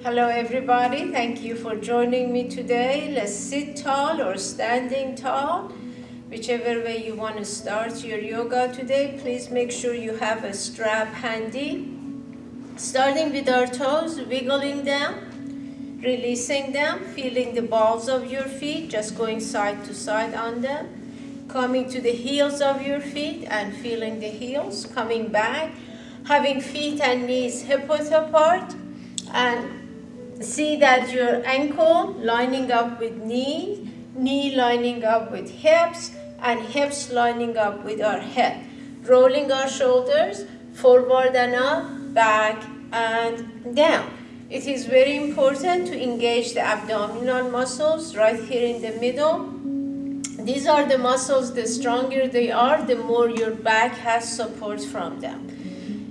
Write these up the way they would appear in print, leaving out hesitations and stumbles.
Hello everybody, thank you for joining me today. Let's sit tall or standing tall. Whichever way you want to start your yoga today, please make sure you have a strap handy. Starting with our toes, wiggling them, releasing them, feeling the balls of your feet, just going side to side on them. Coming to the heels of your feet and feeling the heels, coming back, having feet and knees hip-width apart, and see that your ankle lining up with knee, knee lining up with hips, and hips lining up with our head. Rolling our shoulders forward and up, back and down. It is very important to engage the abdominal muscles right here in the middle. These are the muscles, the stronger they are, the more your back has support from them.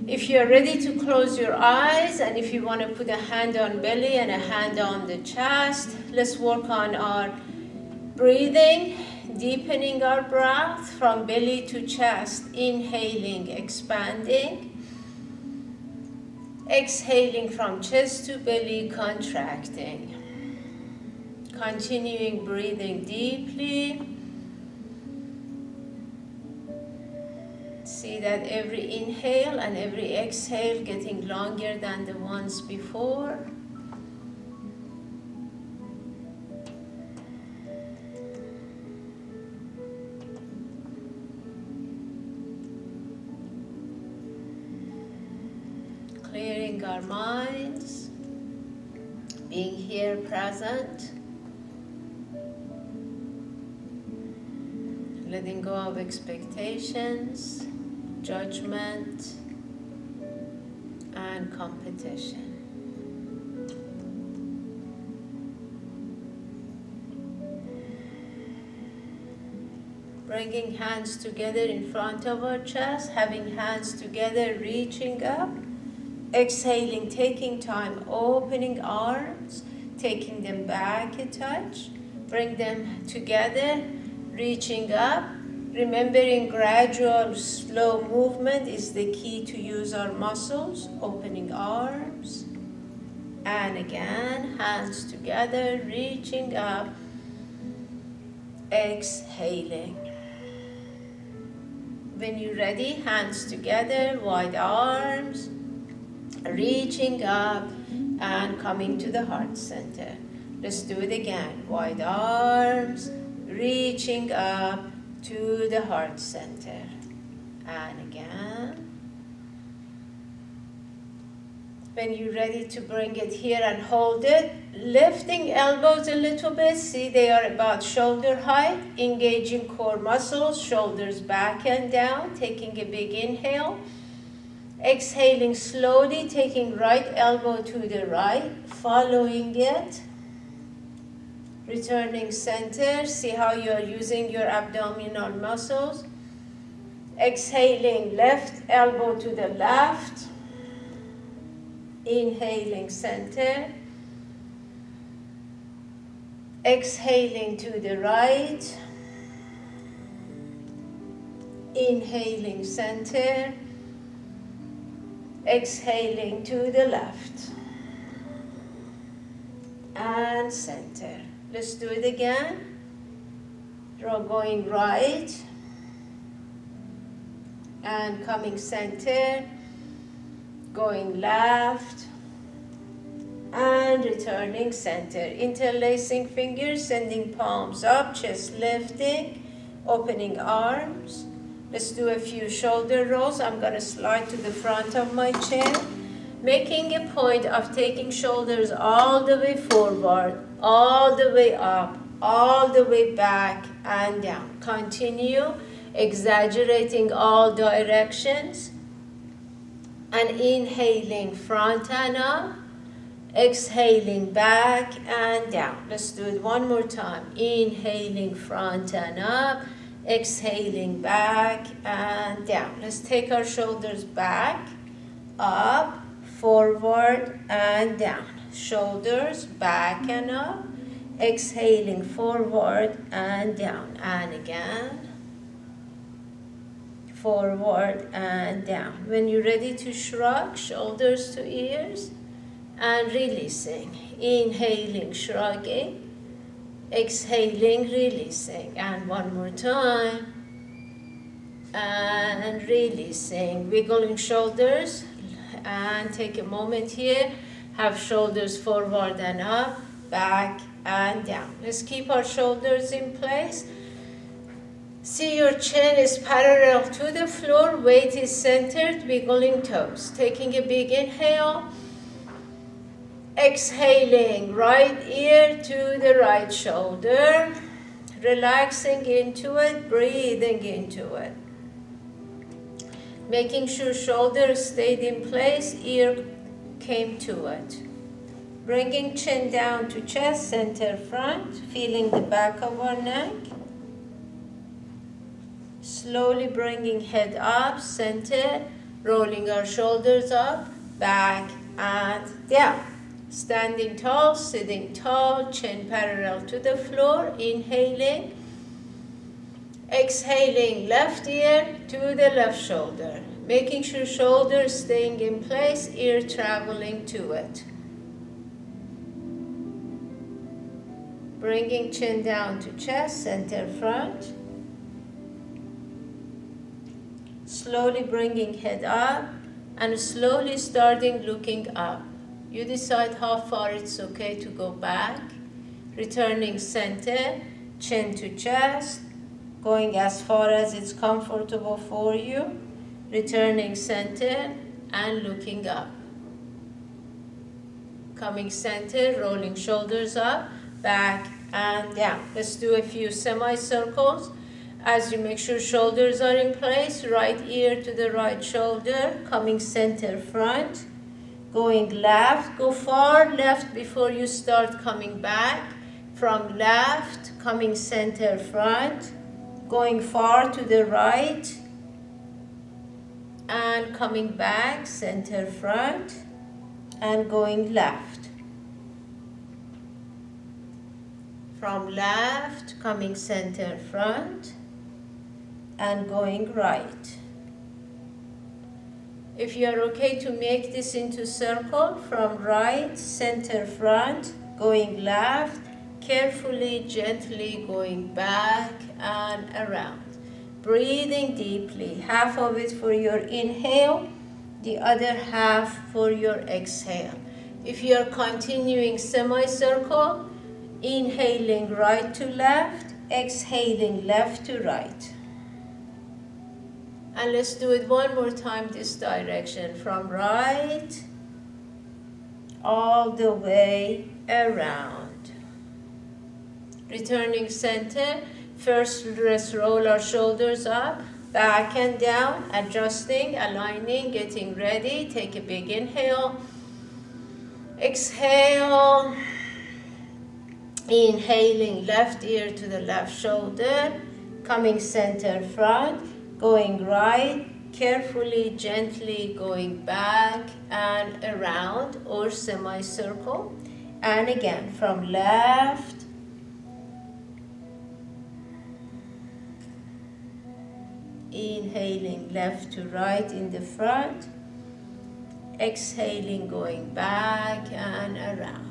If you're ready to close your eyes and if you want to put a hand on belly and a hand on the chest, let's work on our breathing, deepening our breath from belly to chest, inhaling, expanding, exhaling from chest to belly, contracting. Continuing breathing deeply. See that every inhale and every exhale getting longer than the ones before. Clearing our minds, being here present, letting go of expectations, judgment, and competition. Bringing hands together in front of our chest, having hands together, reaching up, exhaling, taking time, opening arms, taking them back a touch, bring them together, reaching up. Remembering gradual, slow movement is the key to use our muscles. Opening arms. And again, hands together, reaching up. Exhaling. When you're ready, hands together, wide arms. Reaching up and coming to the heart center. Let's do it again. Wide arms, reaching up to the heart center. And again. When you're ready to bring it here and hold it, lifting elbows a little bit. See, they are about shoulder height. Engaging core muscles, shoulders back and down. Taking a big inhale. Exhaling slowly, taking right elbow to the right. Following it. Returning center, see how you are using your abdominal muscles. Exhaling, left elbow to the left. Inhaling center. Exhaling to the right. Inhaling center. Exhaling to the left. And center. Let's do it again. Going right and coming center, going left and returning center. Interlacing fingers, sending palms up, chest lifting, opening arms. Let's do a few shoulder rolls. I'm going to slide to the front of my chair, making a point of taking shoulders all the way forward, all the way up, all the way back and down. Continue exaggerating all directions and inhaling front and up, exhaling back and down. Let's do it one more time. Inhaling front and up, exhaling back and down. Let's take our shoulders back, up, forward and down. Shoulders back and up, exhaling forward and down. And again, forward and down. When you're ready to shrug, shoulders to ears, and releasing. Inhaling, shrugging. Exhaling, releasing. And one more time. And releasing. Wiggling shoulders. And take a moment here. Have shoulders forward and up, back and down. Let's keep our shoulders in place. See your chin is parallel to the floor, weight is centered, wiggling toes. Taking a big inhale. Exhaling, right ear to the right shoulder. Relaxing into it, breathing into it. Making sure shoulders stayed in place, ear came to it. Bringing chin down to chest, center front, feeling the back of our neck. Slowly bringing head up, center, rolling our shoulders up, back and down. Standing tall, sitting tall, chin parallel to the floor, inhaling. Exhaling, left ear to the left shoulder. Making sure shoulders staying in place, ear traveling to it. Bringing chin down to chest, center front. Slowly bringing head up and slowly starting looking up. You decide how far it's okay to go back. Returning center, chin to chest, going as far as it's comfortable for you. Returning center and looking up. Coming center, rolling shoulders up, back and down. Let's do a few semicircles. As you make sure shoulders are in place, right ear to the right shoulder, coming center front, going left, go far left before you start coming back. From left, coming center front, going far to the right, and coming back, center front, and going left. From left, coming center front, and going right. If you are okay to make this into circle, from right, center front, going left, carefully, gently going back and around. Breathing deeply, half of it for your inhale, the other half for your exhale. If you are continuing semicircle, inhaling right to left, exhaling left to right. And let's do it one more time this direction, from right all the way around. Returning center, first let's roll our shoulders up, back and down, adjusting, aligning, getting ready. Take a big inhale. Exhale. Inhaling, left ear to the left shoulder, coming center front, going right, carefully, gently going back and around or semicircle. And again, from left, inhaling left to right in the front, exhaling going back and around.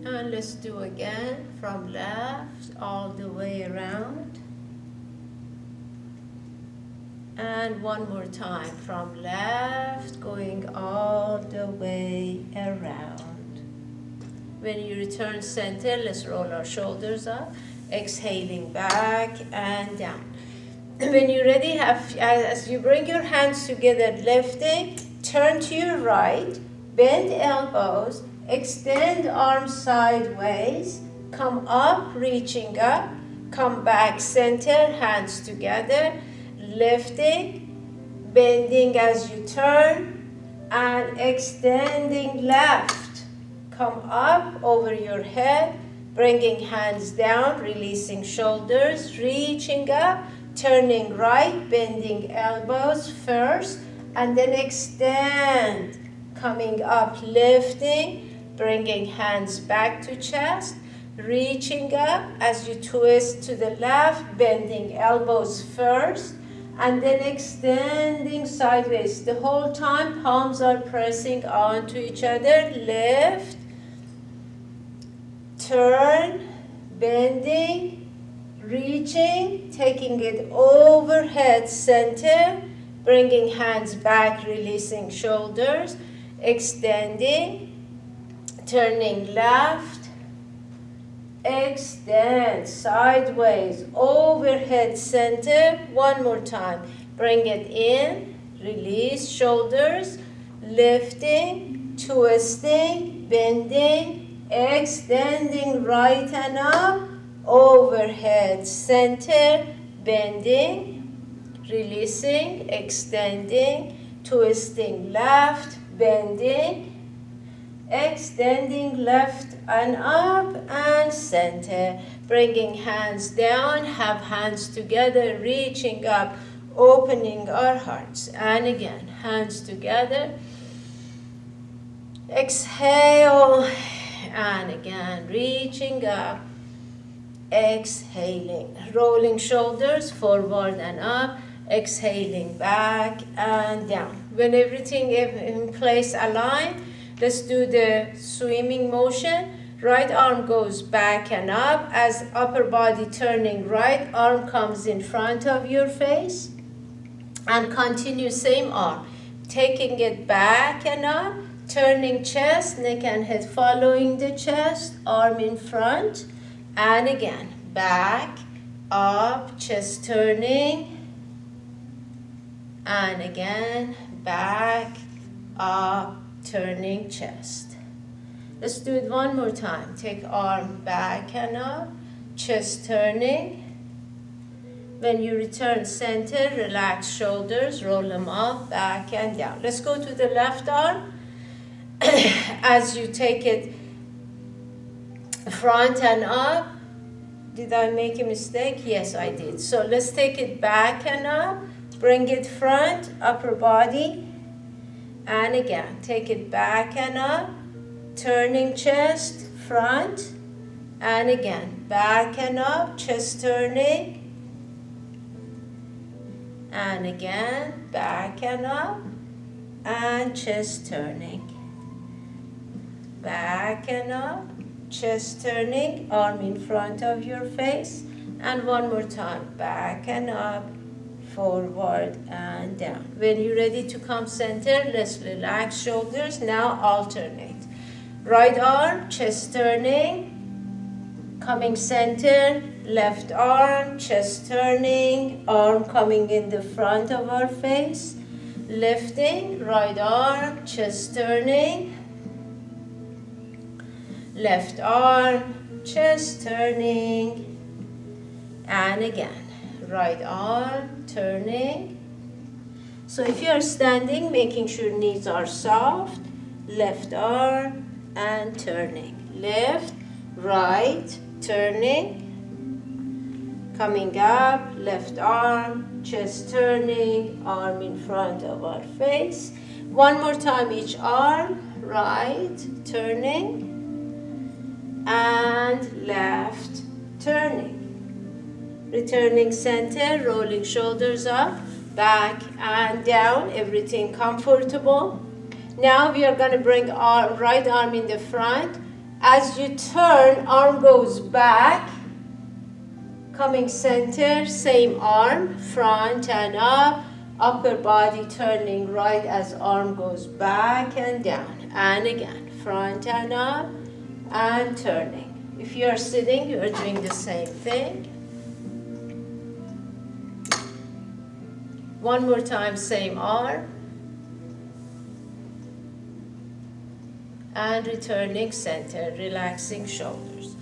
And let's do again, from left all the way around. And one more time, from left going all the way around. When you return center, let's roll our shoulders up, exhaling back and down. When you're ready, as you bring your hands together, lifting, turn to your right, bend elbows, extend arms sideways, come up, reaching up, come back center, hands together, lifting, bending as you turn, and extending left. Come up over your head, Bringing hands down, releasing shoulders, reaching up, turning right, bending elbows first, and then extend. Coming up, lifting, bringing hands back to chest, reaching up as you twist to the left, bending elbows first, and then extending sideways. The whole time, palms are pressing onto each other. Lift, turn, bending, reaching, taking it overhead center, bringing hands back, releasing shoulders, extending, turning left, extend, sideways, overhead center. One more time. Bring it in, release shoulders, lifting, twisting, bending, extending right and up, overhead center, bending, releasing, extending, twisting left, bending, extending left and up and center. Bringing hands down, have hands together, reaching up, opening our hearts. And again, hands together. Exhale. And again, reaching up, exhaling. Rolling shoulders forward and up, exhaling back and down. When everything in place, aligned, let's do the swimming motion. Right arm goes back and up as upper body turning right. Arm comes in front of your face. And continue same arm. Taking it back and up. Turning chest, neck and head following the chest. Arm in front. And again, back, up, chest turning. And again, back, up, turning chest. Let's do it one more time. Take arm back and up, chest turning. When you return center, relax shoulders, roll them up, back and down. Let's go to the left arm. As you take it front and up. Did I make a mistake? Yes, I did. So let's take it back and up. Bring it front, upper body. And again, take it back and up. Turning chest, front. And again, back and up, chest turning. And again, back and up. And chest turning. Back and up, chest turning, arm in front of your face. And one more time, back and up, forward and down. When you're ready to come center, let's relax shoulders. Now alternate. Right arm, chest turning, coming center. Left arm, chest turning, arm coming in the front of our face. Lifting, right arm, chest turning. Left arm, chest turning. And again, right arm, turning. So if you are standing, making sure knees are soft. Left arm and turning. Left, right, turning. Coming up, left arm, chest turning, arm in front of our face. One more time each arm, right, turning. And left, turning. Returning center, rolling shoulders up, back and down, everything comfortable. Now we are going to bring our right arm in the front. As you turn, arm goes back, coming center, same arm, front and up, upper body turning right as arm goes back and down. And again, front and up, and turning. If you are sitting, you are doing the same thing. One more time, same arm. And returning center, relaxing shoulders.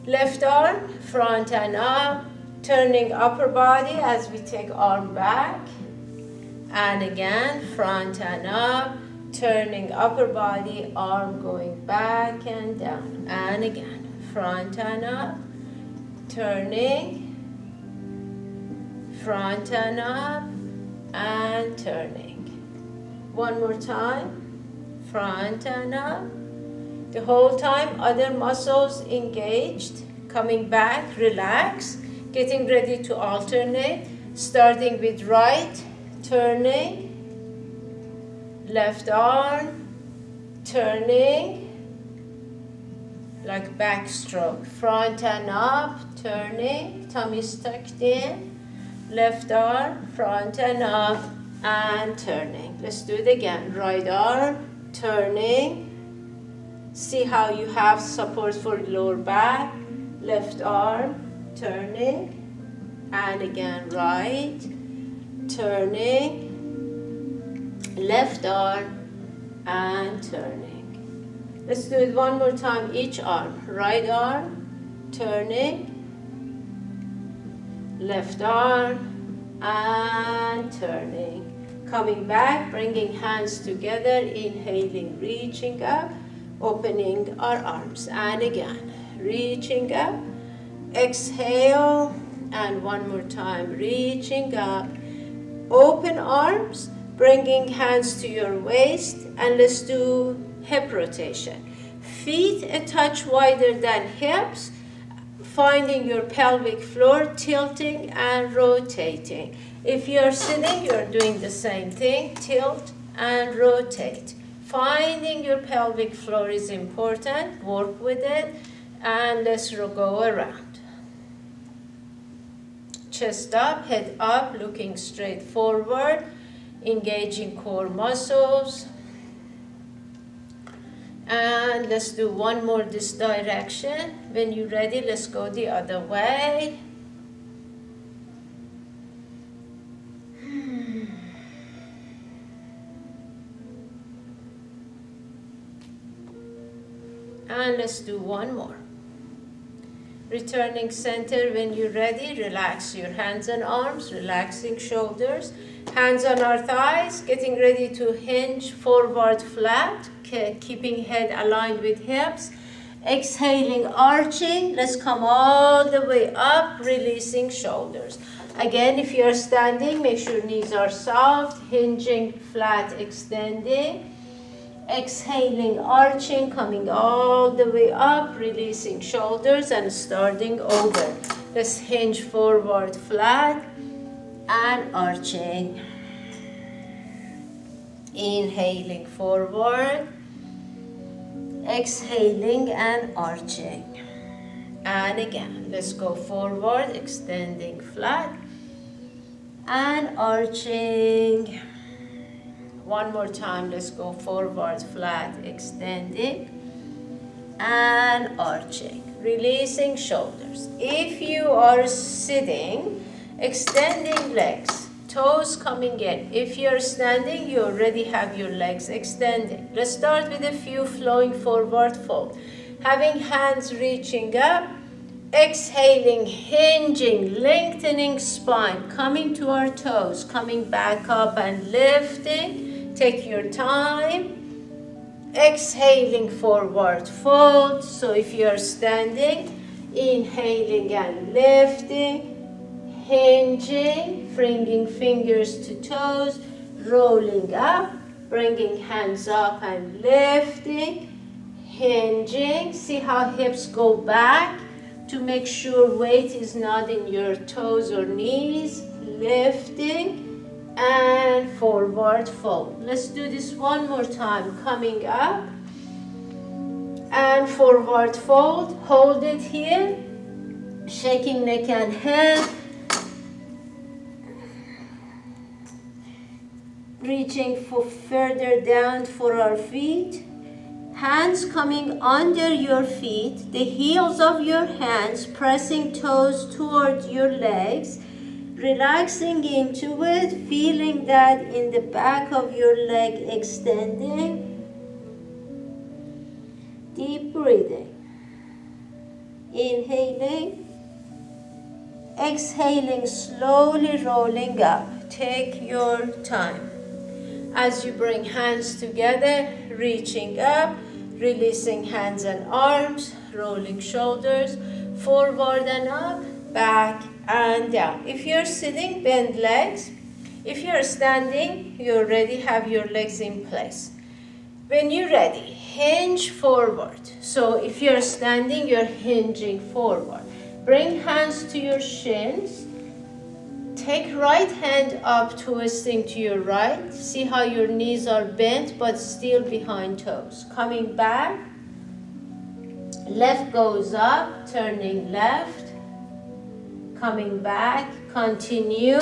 Left arm, front and up, turning upper body as we take arm back. And again, front and up, turning upper body, arm going back and down. And again, front and up, turning, front and up, and turning. One more time, front and up. The whole time, other muscles engaged, coming back, relax, getting ready to alternate, starting with right, turning, left arm, turning, like backstroke, front and up, turning, tummy tucked in, left arm, front and up, and turning. Let's do it again. Right arm, turning. See how you have support for lower back. Left arm, turning. And again, right, turning. Left arm, and turning. Let's do it one more time, each arm. Right arm, turning. Left arm, and turning. Coming back, bringing hands together, inhaling, reaching up, opening our arms. And again, reaching up, exhale, and one more time, reaching up. Open arms, bringing hands to your waist, and let's do hip rotation. Feet a touch wider than hips, finding your pelvic floor, tilting and rotating. If you're sitting, you're doing the same thing, tilt and rotate. Finding your pelvic floor is important, work with it, and let's go around. Chest up, head up, looking straight forward, engaging core muscles. And let's do one more this direction. When you're ready, let's go the other way. And let's do one more. Returning center when you're ready. Relax your hands and arms, relaxing shoulders. Hands on our thighs, getting ready to hinge forward flat, keeping head aligned with hips. Exhaling, arching. Let's come all the way up, releasing shoulders. Again, if you're standing, make sure knees are soft, hinging flat, extending. Exhaling, arching, coming all the way up, releasing shoulders and starting over. Let's hinge forward flat and arching. Inhaling forward, exhaling and arching. And again, let's go forward, extending flat and arching. One more time, let's go forward, flat, extending, and arching. Releasing shoulders. If you are sitting, extending legs, toes coming in. If you're standing, you already have your legs extended. Let's start with a few flowing forward fold. Having hands reaching up, exhaling, hinging, lengthening spine, coming to our toes, coming back up and lifting. Take your time. Exhaling, forward fold. So if you're standing, inhaling and lifting, hinging, bringing fingers to toes, rolling up, bringing hands up and lifting, hinging. See how hips go back to make sure weight is not in your toes or knees, lifting, and forward fold. Let's do this one more time. Coming up and forward fold. Hold it here. Shaking neck and head. Reaching for further down for our feet. Hands coming under your feet. The heels of your hands pressing toes towards your legs. Relaxing into it, feeling that in the back of your leg extending. Deep breathing. Inhaling. Exhaling, slowly rolling up. Take your time. As you bring hands together, reaching up, releasing hands and arms, rolling shoulders, forward and up, back and down. If you're sitting, bend legs. If you're standing, you already have your legs in place. When you're ready, hinge forward. So if you're standing, you're hinging forward. Bring hands to your shins. Take right hand up, twisting to your right. See how your knees are bent but still behind toes. Coming back. Left goes up, turning left. Coming back, continue.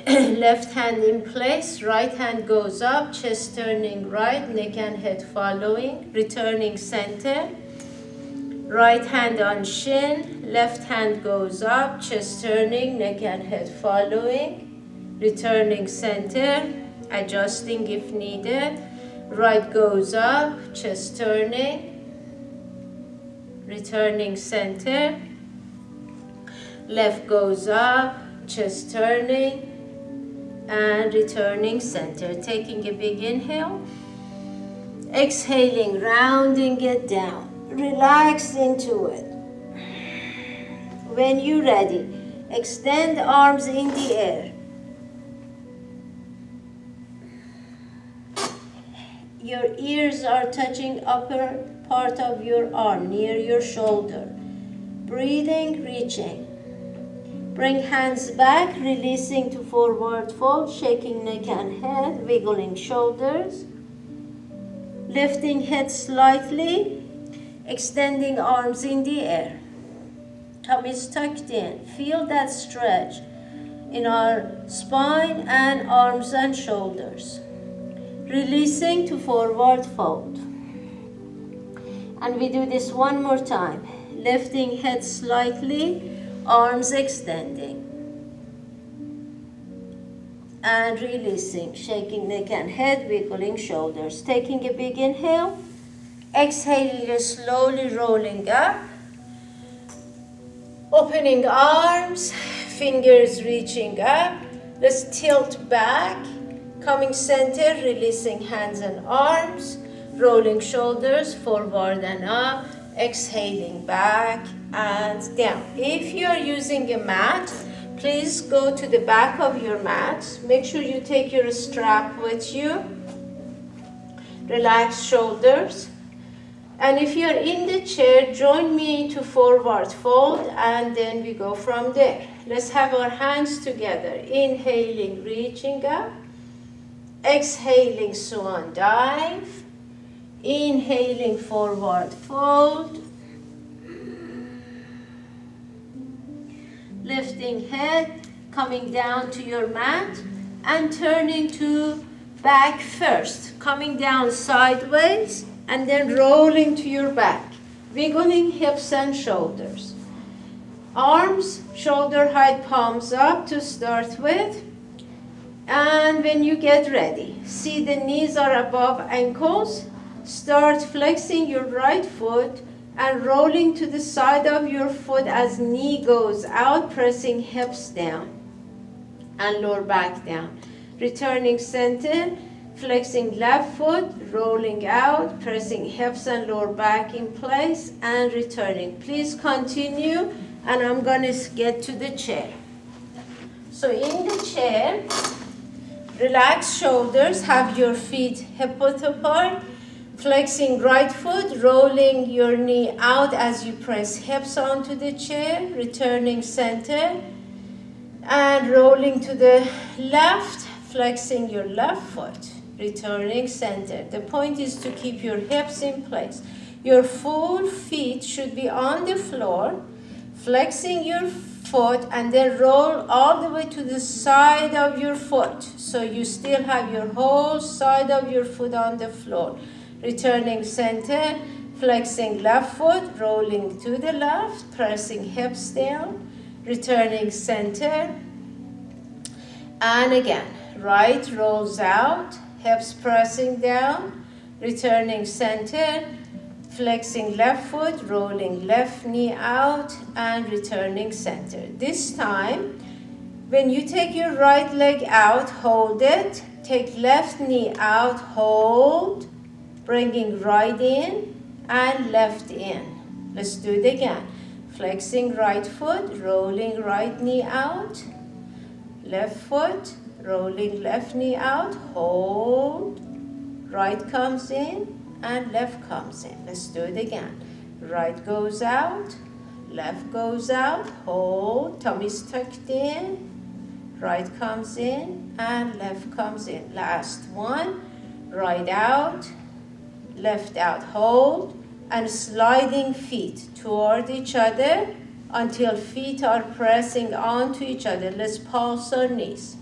Left hand in place, right hand goes up, chest turning right, neck and head following, returning center. Right hand on shin, left hand goes up, chest turning, neck and head following, returning center, adjusting if needed. Right goes up, chest turning, returning center. Left goes up, chest turning, and returning center. Taking a big inhale. Exhaling, rounding it down. Relax into it. When you're ready, extend arms in the air. Your ears are touching upper part of your arm, near your shoulder. Breathing, reaching. Bring hands back, releasing to forward fold, shaking neck and head, wiggling shoulders. Lifting head slightly, extending arms in the air. Tummy is tucked in. Feel that stretch in our spine and arms and shoulders. Releasing to forward fold. And we do this one more time. Lifting head slightly, arms extending. And releasing, shaking neck and head, wiggling shoulders. Taking a big inhale. Exhaling, slowly rolling up. Opening arms, fingers reaching up. Let's tilt back. Coming center, releasing hands and arms. Rolling shoulders, forward and up. Exhaling back and down. If you are using a mat, please go to the back of your mat. Make sure you take your strap with you. Relax shoulders. And if you're in the chair, join me into forward fold and then we go from there. Let's have our hands together. Inhaling, reaching up. Exhaling, swan dive. Inhaling, forward fold. Lifting head, coming down to your mat and turning to back first. Coming down sideways and then rolling to your back. Wiggling hips and shoulders. Arms, shoulder height, palms up to start with. And when you get ready, see the knees are above ankles. Start flexing your right foot and rolling to the side of your foot as knee goes out, pressing hips down and lower back down. Returning center, flexing left foot, rolling out, pressing hips and lower back in place and returning. Please continue and I'm going to get to the chair. So in the chair, relax shoulders, have your feet hip width apart. Flexing right foot, rolling your knee out as you press hips onto the chair, returning center, and rolling to the left, flexing your left foot, returning center. The point is to keep your hips in place. Your full feet should be on the floor, flexing your foot, and then roll all the way to the side of your foot. So you still have your whole side of your foot on the floor. Returning center, flexing left foot, rolling to the left, pressing hips down, returning center. And again, right rolls out, hips pressing down, returning center, flexing left foot, rolling left knee out, and returning center. This time, when you take your right leg out, hold it, take left knee out, hold, bringing right in and left in. Let's do it again. Flexing right foot, rolling right knee out. Left foot, rolling left knee out. Hold. Right comes in and left comes in. Let's do it again. Right goes out, left goes out. Hold. Tummy's tucked in. Right comes in and left comes in. Last one. Right out, left out. Hold. And sliding feet toward each other until feet are pressing onto each other. Let's pulse our knees.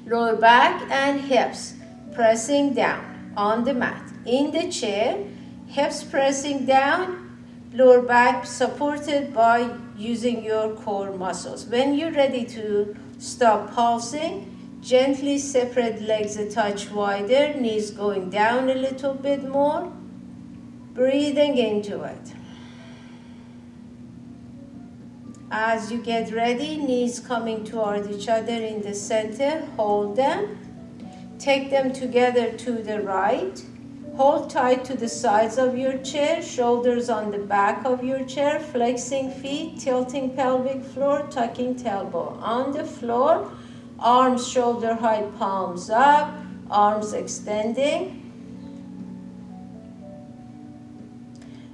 Lower back and hips pressing down on the mat. In the chair, hips pressing down, lower back supported by using your core muscles. When you're ready to stop pulsing, gently separate legs a touch wider, knees going down a little bit more. Breathing into it. As you get ready, knees coming toward each other in the center, hold them. Take them together to the right. Hold tight to the sides of your chair, shoulders on the back of your chair, flexing feet, tilting pelvic floor, tucking tailbone. On the floor, arms shoulder height, palms up, arms extending.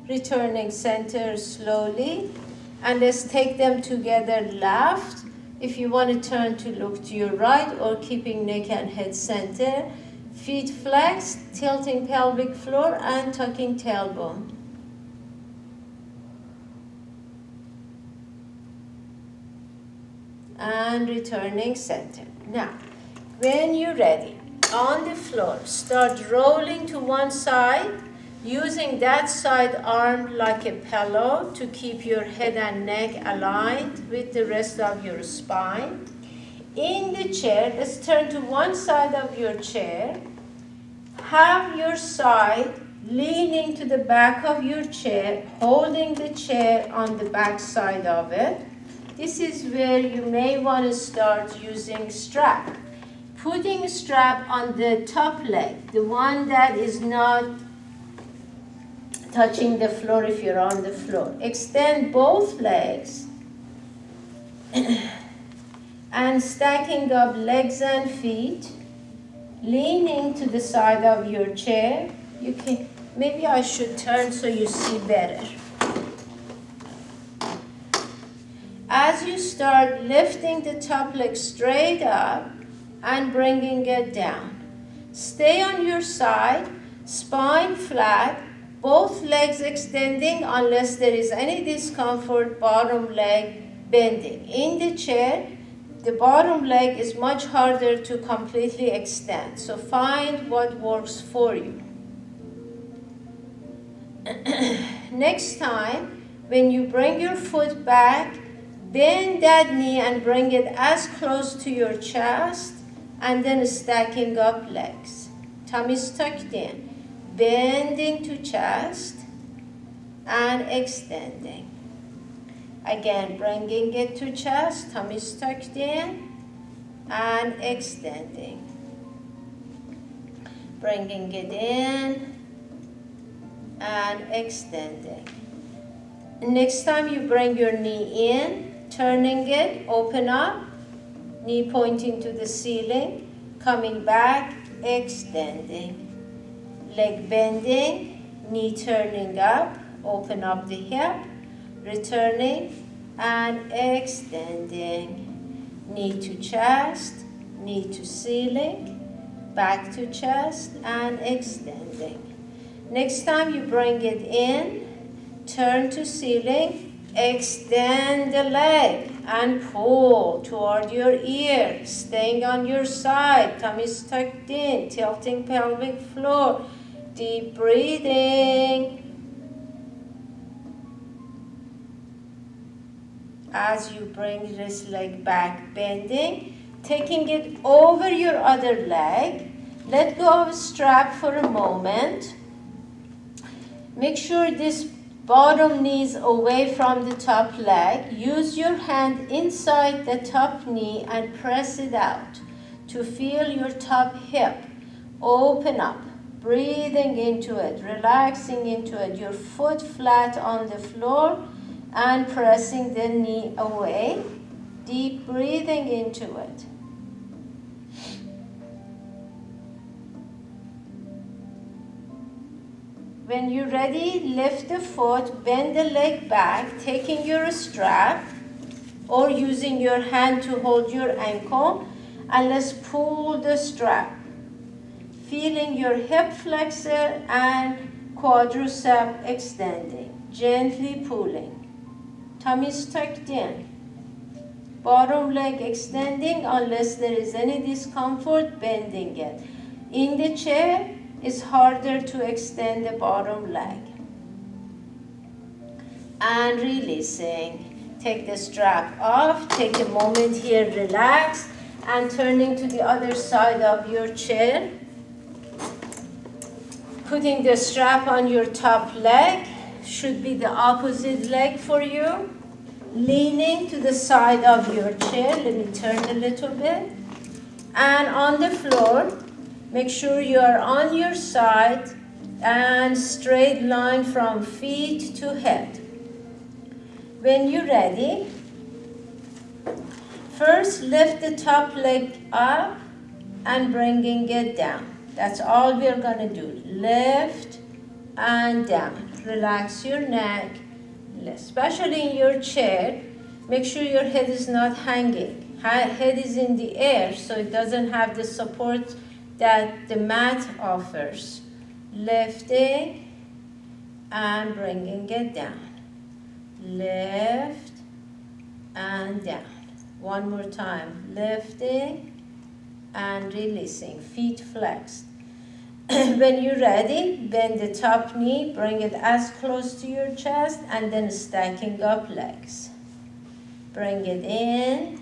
Returning center slowly, and let's take them together left. If you want to turn to look to your right or keeping neck and head center, feet flexed, tilting pelvic floor and tucking tailbone. And returning center. Now, when you're ready, on the floor, start rolling to one side, using that side arm like a pillow to keep your head and neck aligned with the rest of your spine. In the chair, let's turn to one side of your chair. Have your side leaning to the back of your chair, holding the chair on the back side of it. This is where you may want to start using strap. Putting strap on the top leg, the one that is not touching the floor if you're on the floor. Extend both legs and stacking up legs and feet, leaning to the side of your chair. You can, maybe I should turn so you see better. As you start lifting the top leg straight up and bringing it down. Stay on your side, spine flat, both legs extending unless there is any discomfort, bottom leg bending. In the chair, the bottom leg is much harder to completely extend. So find what works for you. Next time, when you bring your foot back, bend that knee and bring it as close to your chest and then stacking up legs. Tummy's tucked in. Bending to chest and extending. Again, bringing it to chest, tummy's tucked in and extending. Bringing it in and extending. Next time you bring your knee in, turning it, open up, knee pointing to the ceiling, coming back, extending. Leg bending, knee turning up, open up the hip, returning and extending. Knee to chest, knee to ceiling, back to chest and extending. Next time you bring it in, turn to ceiling, extend the leg and pull toward your ear, staying on your side, tummy's tucked in, tilting pelvic floor. Deep breathing. As you bring this leg back, bending, taking it over your other leg. Let go of strap for a moment. Make sure this bottom knee is away from the top leg. Use your hand inside the top knee and press it out to feel your top hip open up. Breathing into it, relaxing into it. Your foot flat on the floor and pressing the knee away. Deep breathing into it. When you're ready, lift the foot, bend the leg back, taking your strap or using your hand to hold your ankle, and let's pull the strap. Feeling your hip flexor and quadricep extending, gently pulling. Tummy's tucked in. Bottom leg extending unless there is any discomfort, bending it. In the chair, it's harder to extend the bottom leg. And releasing. Take the strap off, take a moment here, relax, and turning to the other side of your chair. Putting the strap on your top leg, should be the opposite leg for you. Leaning to the side of your chair, let me turn a little bit. And on the floor, make sure you are on your side and straight line from feet to head. When you're ready, first lift the top leg up and bringing it down. That's all we're gonna do. Lift and down. Relax your neck, especially in your chair. Make sure your head is not hanging. Head is in the air, so it doesn't have the support that the mat offers. Lifting and bringing it down. Lift and down. One more time. Lifting and releasing. Feet flexed. When you're ready, bend the top knee, bring it as close to your chest, and then stacking up legs. Bring it in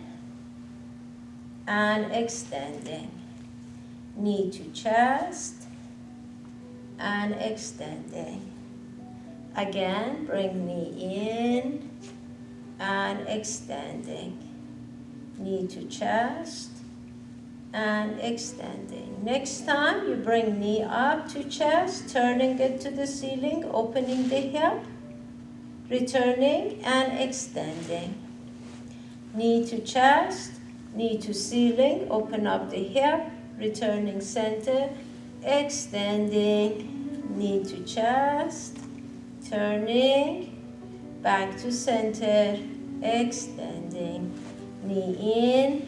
and extending. Knee to chest and extending. Again, bring knee in and extending. Knee to chest and extending. Next time, you bring knee up to chest, turning it to the ceiling, opening the hip, returning and extending. Knee to chest, knee to ceiling, open up the hip, returning center, extending, knee to chest, turning, back to center, extending, knee in,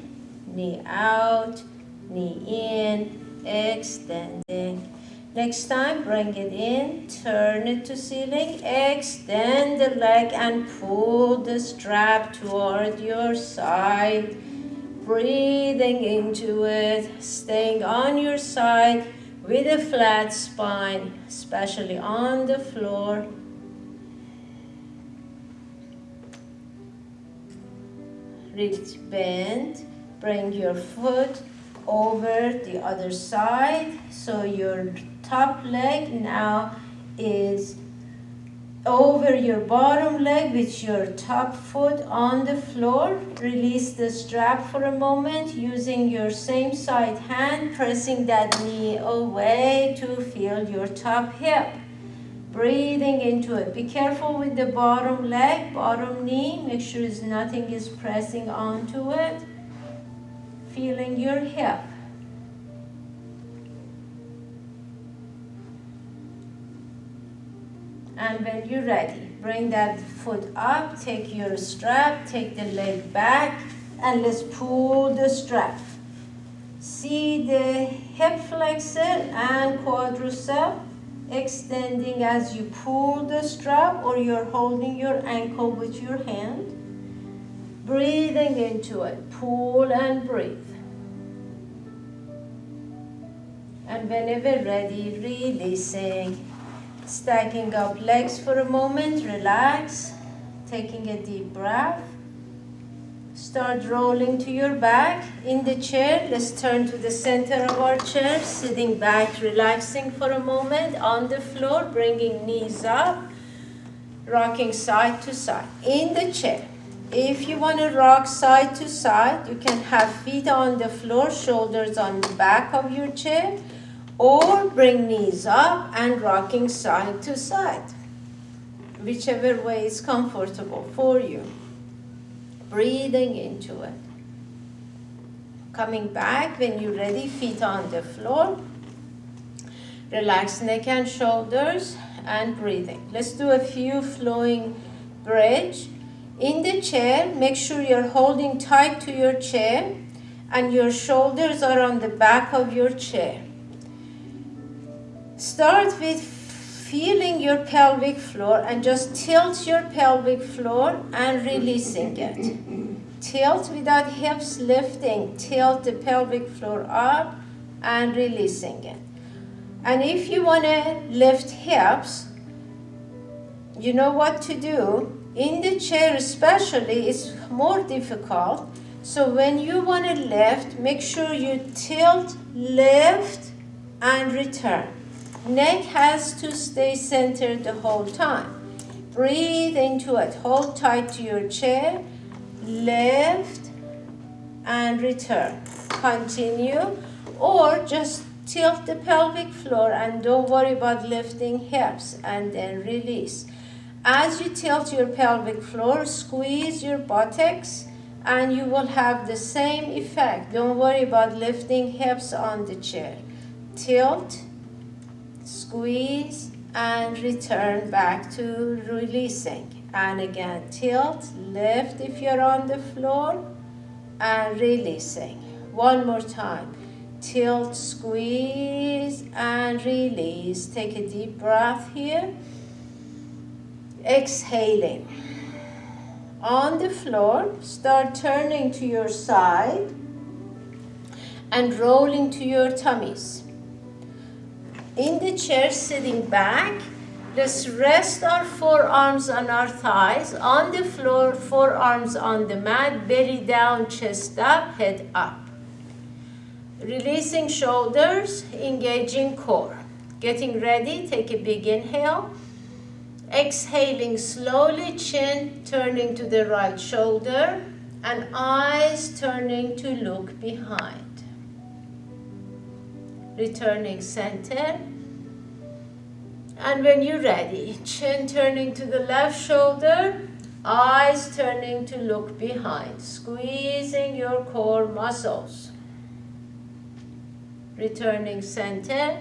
knee out, knee in, extending. Next time, bring it in, turn it to ceiling, extend the leg and pull the strap toward your side. Breathing into it, staying on your side with a flat spine, especially on the floor. Reach, bend, bring your foot over the other side, so your top leg now is over your bottom leg with your top foot on the floor. Release the strap for a moment using your same side hand, pressing that knee away to feel your top hip. Breathing into it. Be careful with the bottom leg, bottom knee. Make sure nothing is pressing onto it. Feeling your hip. And when you're ready, bring that foot up, take your strap, take the leg back, and let's pull the strap. See the hip flexor and quadricep extending as you pull the strap, or you're holding your ankle with your hand. Breathing into it, pull and breathe. And whenever ready, releasing. Stacking up legs for a moment, relax, taking a deep breath. Start rolling to your back. In the chair, let's turn to the center of our chair, sitting back, relaxing for a moment. On the floor, bringing knees up, rocking side to side. In the chair, if you want to rock side to side, you can have feet on the floor, shoulders on the back of your chair, Or bring knees up and rocking side to side, whichever way is comfortable for you. Breathing into it. Coming back when you're ready, feet on the floor. Relax neck and shoulders and breathing. Let's do a few flowing bridge. In the chair, make sure you're holding tight to your chair and your shoulders are on the back of your chair. Start with feeling your pelvic floor and just tilt your pelvic floor and releasing it. Tilt without hips lifting. Tilt the pelvic floor up and releasing it. And if you want to lift hips, you know what to do. In the chair especially, it's more difficult. So when you want to lift, make sure you tilt, lift, and return. Neck has to stay centered the whole time. Breathe into it. Hold tight to your chair. Lift and return. Continue. Or just tilt the pelvic floor and don't worry about lifting hips and then release. As you tilt your pelvic floor, squeeze your buttocks and you will have the same effect. Don't worry about lifting hips on the chair. Tilt, squeeze, and return back to releasing. And again, tilt, lift if you're on the floor, and releasing. One more time. Tilt, squeeze, and release. Take a deep breath here. Exhaling. On the floor, start turning to your side and rolling to your tummies. In the chair, sitting back, let's rest our forearms on our thighs. On the floor, forearms on the mat, belly down, chest up, head up. Releasing shoulders, engaging core. Getting ready, take a big inhale. Exhaling slowly, chin turning to the right shoulder and eyes turning to look behind. Returning center. And when you're ready, chin turning to the left shoulder, eyes turning to look behind, squeezing your core muscles. Returning center.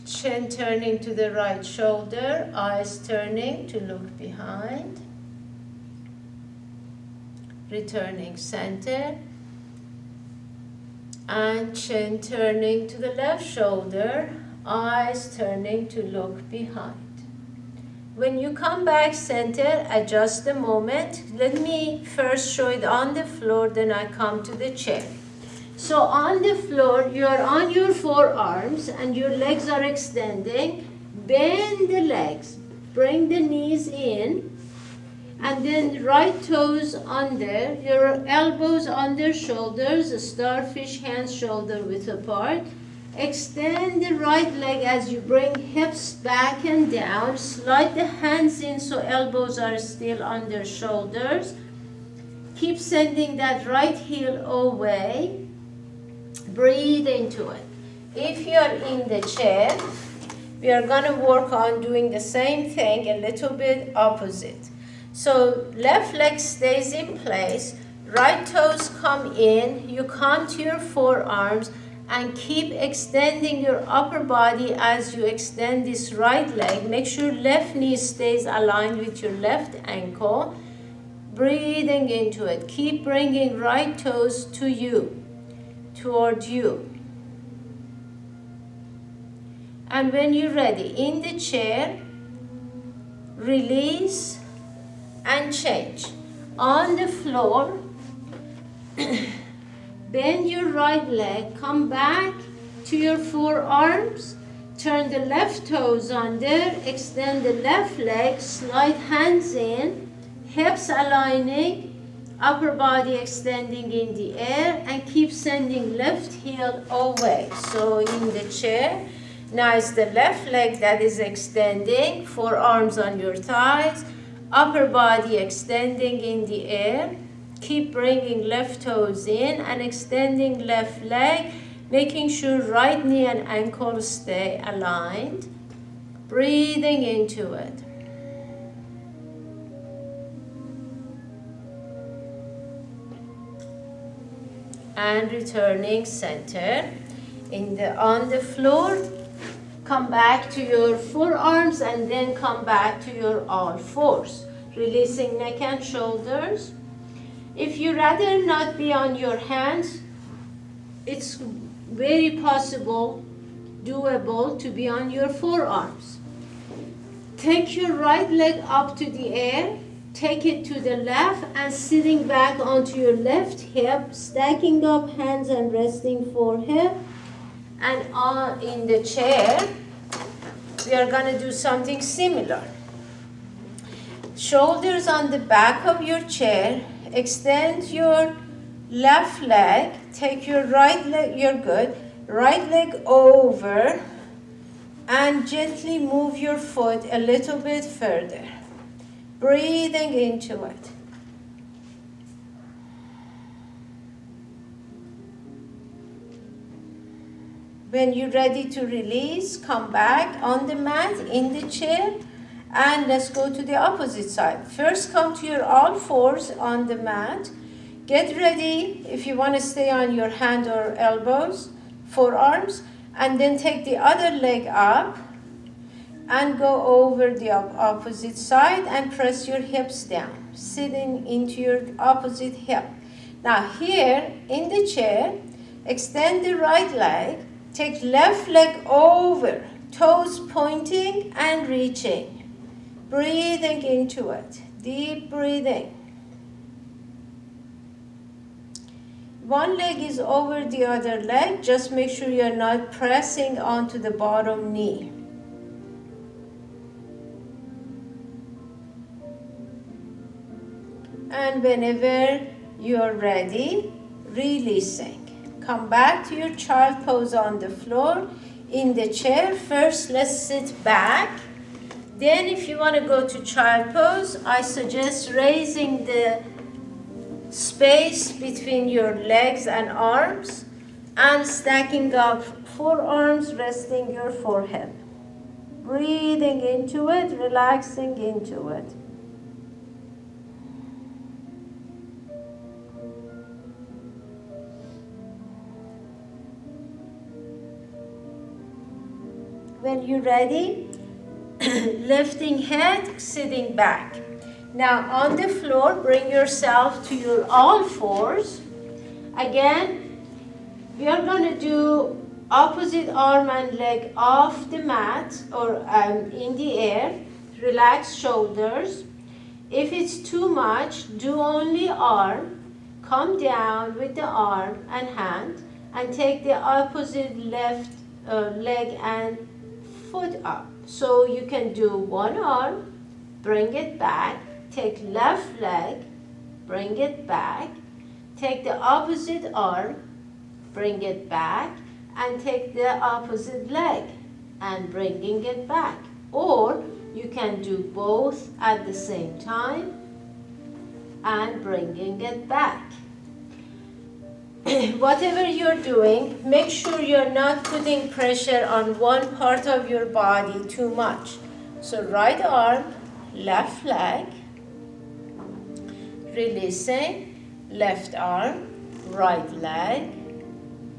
Chin turning to the right shoulder, eyes turning to look behind. Returning center. And chin turning to the left shoulder, eyes turning to look behind. When you come back center, adjust the moment. Let me first show it on the floor, then I come to the chair. So on the floor, you are on your forearms and your legs are extending. Bend the legs, bring the knees in, and then right toes under, your elbows under shoulders, a starfish, hands shoulder width apart. Extend the right leg as you bring hips back and down. Slide the hands in so elbows are still under shoulders. Keep sending that right heel away. Breathe into it. If you are in the chair, we are going to work on doing the same thing, a little bit opposite. So left leg stays in place, right toes come in, you come to your forearms and keep extending your upper body as you extend this right leg. Make sure left knee stays aligned with your left ankle. Breathing into it. Keep bringing right toes to you. Toward you. And when you're ready, in the chair, release and change. On the floor, bend your right leg, come back to your forearms, turn the left toes under, extend the left leg, slide hands in, hips aligning, upper body extending in the air, and keep sending left heel away. So in the chair, now it's the left leg that is extending, forearms on your thighs, upper body extending in the air. Keep bringing left toes in and extending left leg. Making sure right knee and ankle stay aligned. Breathing into it. And returning center. On the floor, come back to your forearms and then come back to your all fours. Releasing neck and shoulders. If you rather not be on your hands, it's very possible, doable to be on your forearms. Take your right leg up to the air, take it to the left and sitting back onto your left hip, stacking up hands and resting forehead. And in the chair, we are going to do something similar. Shoulders on the back of your chair, extend your left leg, take your right leg, you're good, right leg over, and gently move your foot a little bit further. Breathing into it. When you're ready to release, come back on the mat, in the chair, and let's go to the opposite side. First, come to your all fours on the mat. Get ready if you want to stay on your hand or elbows, forearms, and then take the other leg up and go over the opposite side and press your hips down, sitting into your opposite hip. Now here, in the chair, extend the right leg, take left leg over, toes pointing and reaching. Breathing into it, deep breathing. One leg is over the other leg, just make sure you're not pressing onto the bottom knee. And whenever you're ready, releasing. Come back to your child pose on the floor. In the chair, first let's sit back. Then if you want to go to child pose, I suggest raising the space between your legs and arms and stacking up forearms, resting your forehead. Breathing into it, relaxing into it. When you're ready, lifting head, sitting back. Now on the floor, bring yourself to your all fours. Again, we are going to do opposite arm and leg off the mat or in the air. Relax shoulders. If it's too much, do only arm. Come down with the arm and hand and take the opposite left leg and foot up. So you can do one arm, bring it back, take left leg, bring it back, take the opposite arm, bring it back, and take the opposite leg and bringing it back. Or you can do both at the same time and bringing it back. Whatever you're doing, make sure you're not putting pressure on one part of your body too much. So right arm, left leg, releasing, left arm, right leg,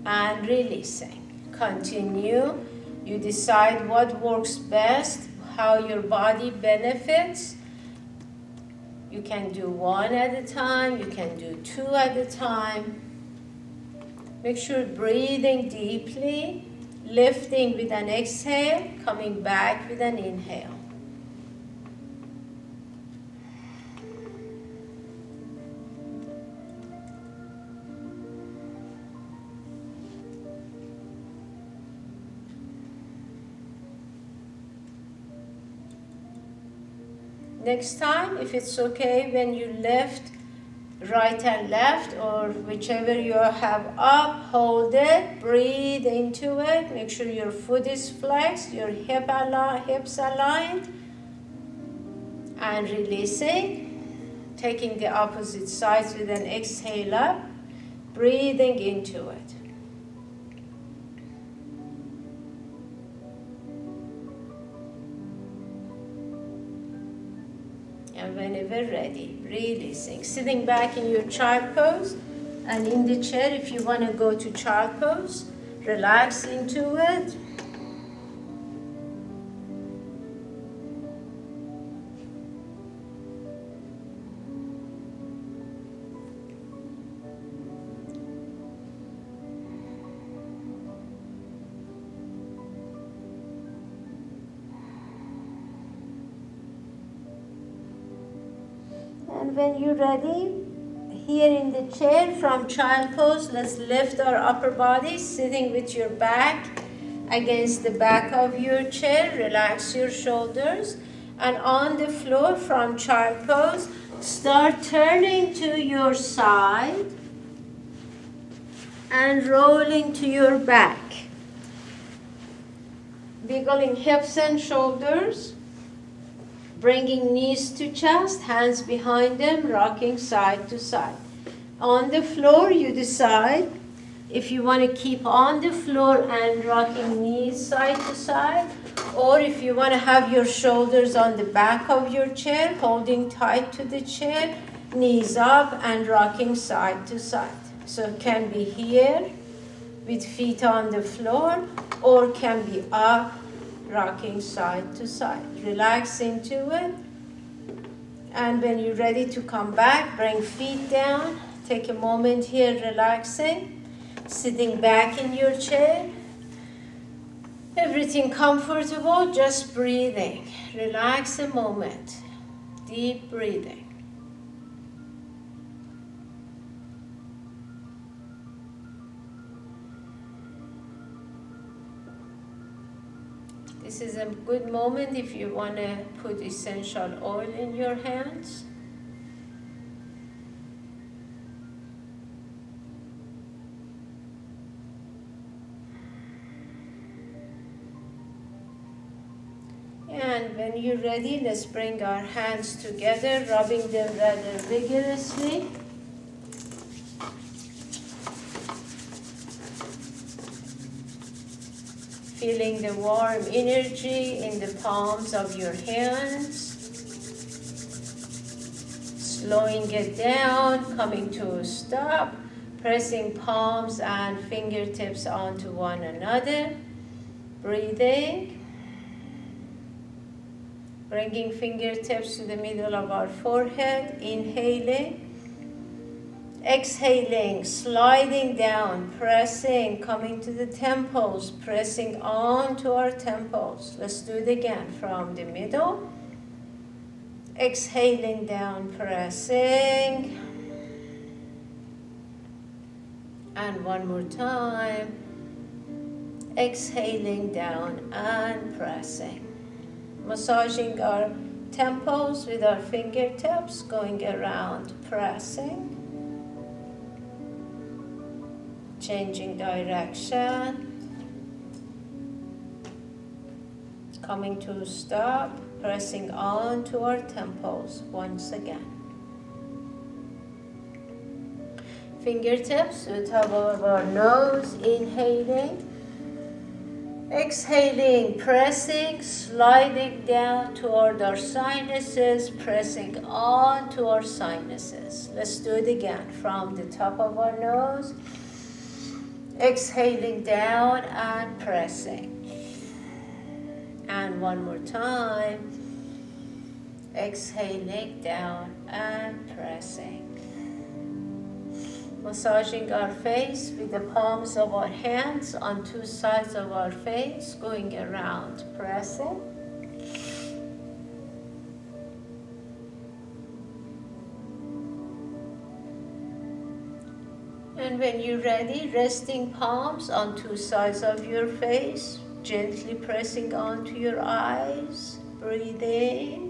and releasing. Continue. You decide what works best, how your body benefits. You can do one at a time, you can do two at a time. Make sure breathing deeply, lifting with an exhale, coming back with an inhale. Next time, if it's okay, when you lift right and left or whichever you have up, hold it, breathe into it, make sure your foot is flexed, your hips aligned, and releasing, taking the opposite sides with an exhale up, breathing into it. whenever ready. Releasing. Sitting back in your child pose, and in the chair, if you want to go to child pose, relax into it. And when you're ready, here in the chair from child pose, let's lift our upper body, sitting with your back against the back of your chair. Relax your shoulders. And on the floor from child pose, start turning to your side and rolling to your back. Wiggling hips and shoulders. Bringing knees to chest, hands behind them, rocking side to side. On the floor, you decide if you want to keep on the floor and rocking knees side to side, or if you want to have your shoulders on the back of your chair, holding tight to the chair, knees up and rocking side to side. So it can be here with feet on the floor, or can be up, rocking side to side. Relax into it. And when you're ready to come back, bring feet down. Take a moment here, relaxing. Sitting back in your chair. Everything comfortable, just breathing. Relax a moment. Deep breathing. This is a good moment if you want to put essential oil in your hands. And when you're ready, let's bring our hands together, rubbing them rather vigorously. Feeling the warm energy in the palms of your hands. Slowing it down, coming to a stop, pressing palms and fingertips onto one another. Breathing. Bringing fingertips to the middle of our forehead, inhaling. Exhaling, sliding down, pressing, coming to the temples, pressing on to our temples. Let's do it again from the middle. Exhaling down, pressing. And one more time. Exhaling down and pressing. Massaging our temples with our fingertips, going around, pressing. Changing direction. Coming to a stop, pressing on to our temples once again. Fingertips to the top of our nose, inhaling. Exhaling, pressing, sliding down toward our sinuses, pressing on to our sinuses. Let's do it again from the top of our nose. Exhaling down and pressing. And one more time. Exhaling down and pressing. Massaging our face with the palms of our hands on two sides of our face, going around, pressing. And when you're ready, resting palms on two sides of your face, gently pressing onto your eyes, breathing.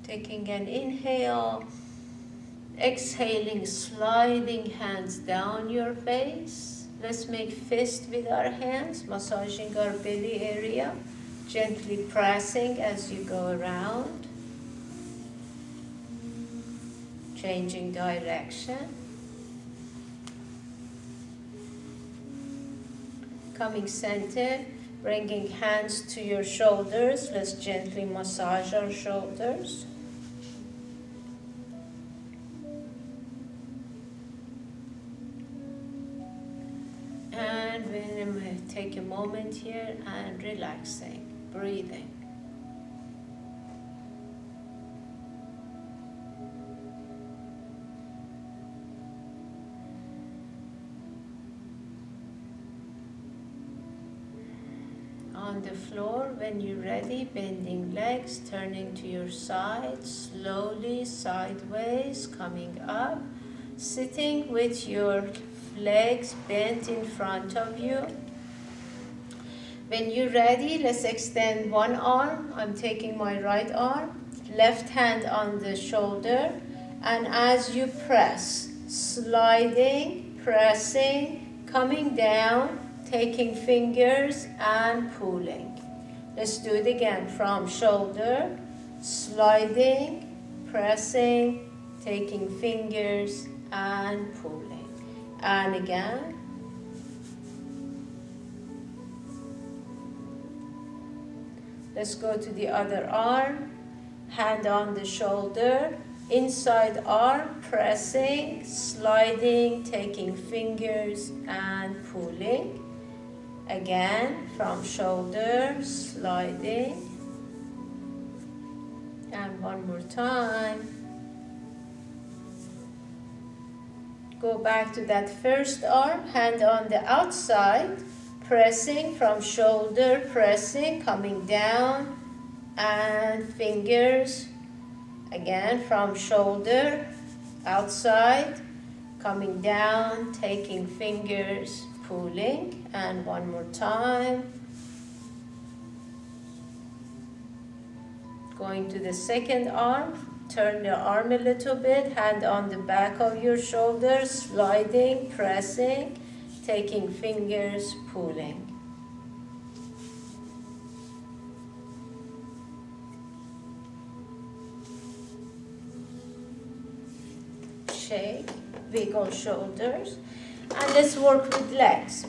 Taking an inhale, exhaling, sliding hands down your face. Let's make fist with our hands, massaging our belly area, gently pressing as you go around. Changing direction. coming center, bringing hands to your shoulders. Let's gently massage our shoulders. And we'll take a moment here and relaxing, breathing. On the floor, when you're ready, bending legs, turning to your side, slowly sideways, coming up, sitting with your legs bent in front of you. When you're ready, let's extend one arm. I'm taking my right arm, left hand on the shoulder, and as you press, sliding, pressing, coming down, taking fingers and pulling. Let's do it again from shoulder, sliding, pressing, taking fingers and pulling. And again. Let's go to the other arm, hand on the shoulder, inside arm, pressing, sliding, taking fingers and pulling. Again, from shoulder, sliding. And one more time. Go back to that first arm, hand on the outside, pressing from shoulder, pressing, coming down, and fingers. Again, from shoulder, outside, coming down, taking fingers, pulling. And one more time. Going to the second arm, turn the arm a little bit, hand on the back of your shoulder, sliding, pressing, taking fingers, pulling. Shake, wiggle shoulders, and let's work with legs.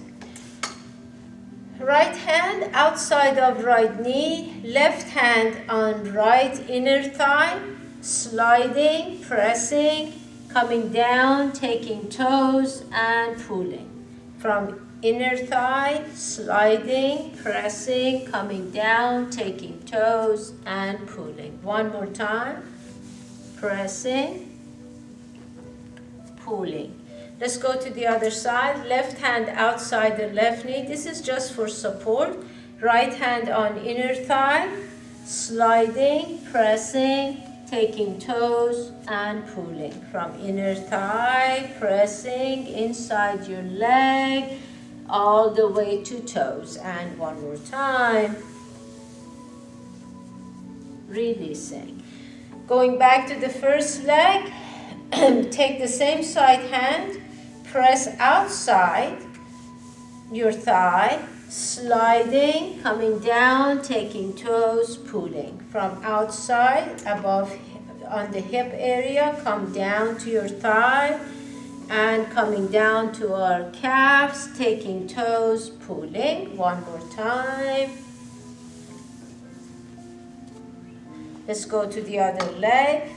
Right hand outside of right knee, left hand on right inner thigh, sliding, pressing, coming down, taking toes and pulling. From inner thigh, sliding, pressing, coming down, taking toes and pulling. One more time, pressing, pulling. Let's go to the other side. Left hand outside the left knee. This is just for support. Right hand on inner thigh, sliding, pressing, taking toes and pulling. From inner thigh, pressing inside your leg, all the way to toes. And one more time. Releasing. Going back to the first leg, take the same side hand, press outside your thigh, sliding, coming down, taking toes, pulling. From outside, above on the hip area, come down to your thigh, and coming down to our calves, taking toes, pulling. One more time. Let's go to the other leg.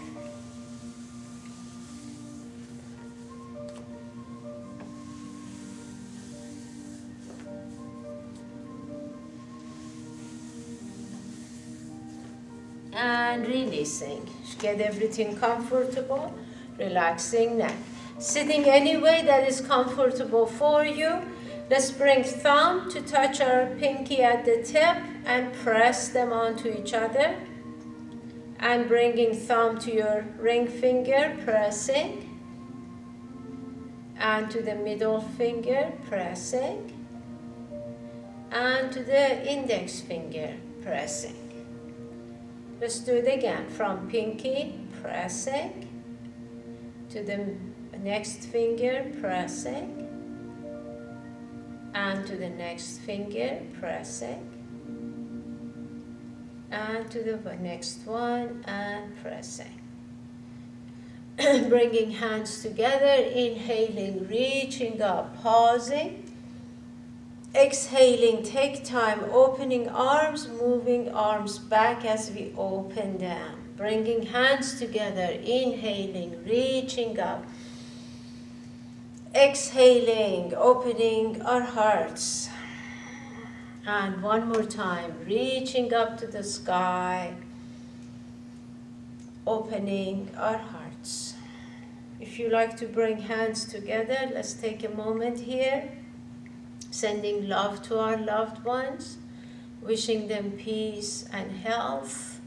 And releasing. Get everything comfortable, relaxing neck. Sitting any way that is comfortable for you. Let's bring thumb to touch our pinky at the tip and press them onto each other. And bringing thumb to your ring finger, pressing. And to the middle finger, pressing. And to the index finger, pressing. Let's do it again. From pinky, pressing, to the next finger, pressing, and to the next finger, pressing, and to the next one, and pressing. Bringing hands together, inhaling, reaching up, pausing. Exhaling, take time, opening arms, moving arms back as we open them. Bringing hands together, inhaling, reaching up. Exhaling, opening our hearts. And one more time, reaching up to the sky, opening our hearts. If you like to bring hands together, let's take a moment here, sending love to our loved ones, wishing them peace and health,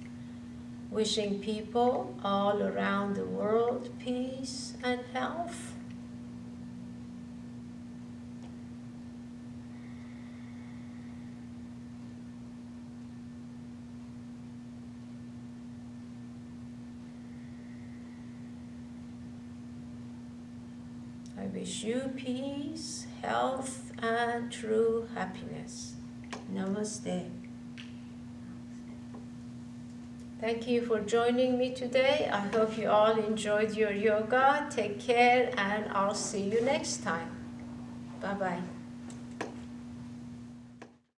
wishing people all around the world peace and health. I wish you peace, health, and true happiness. Namaste. Thank you for joining me today. I hope you all enjoyed your yoga. Take care, and I'll see you next time. Bye-bye.